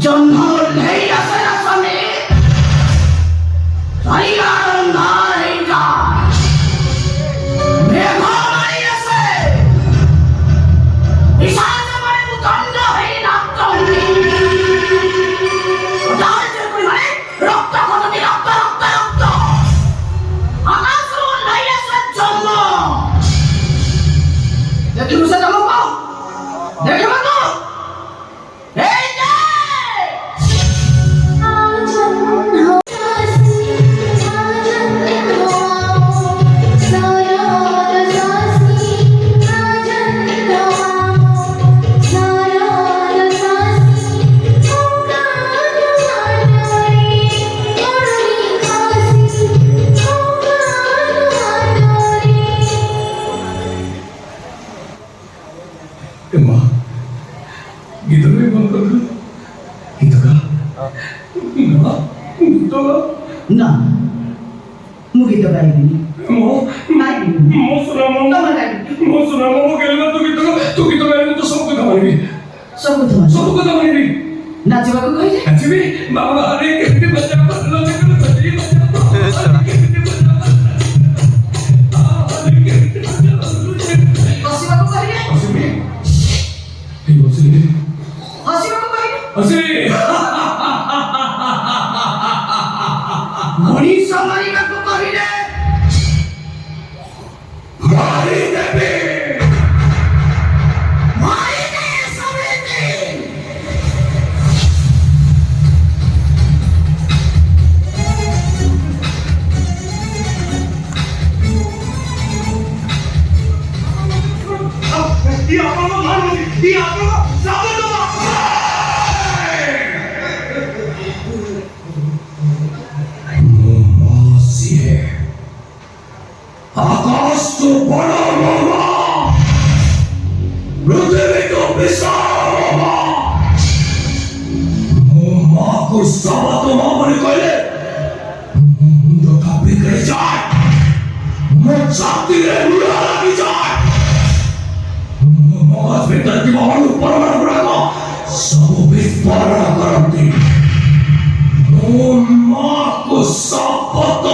জন্ম নেই আছে আসামে সাইয়ার নাই যা মেঘ নাই আছে বিশাল মানে উদণ্ড হই নাচনি ওটাতে কই মানে রক্ত খতমি রক্ত রক্ত রক্ত আকাশ নাই আছে জন্ম দেখিব সে জন্ম পাও দেখিব তো এই যে Emma, gitu kan emang kau gitu kan? Enggak, gitu kan? না মুগিত গাইবি Mau, গাইবি mau sudah mau, তোমার গাইবি mau sudah mau kalian tuh gitu kan itu sama kita ini, সব তোমার sama kita ini. নাচিবাকু কইলে Nanti bi, mama ada yang kita baca apa? Lo kan baca ini baca apa? হসিবাকু কইলে Asli, ini asli, হসিবাকু কইলে asli. মনি সমারিবাকু কইলে Mari Devi. মারি দে সবেতে Dia apa malu? Dia apa? Siapa tu? Masih. Akas tu pada mama. Putri tu besar mama. Mama aku sama tu mama ni kau le. Muda tapi kerja. Macam tidak mula lagi jai. Mas betul di bawah lu para berapa? Sampai para karantin. Mama aku sapa tu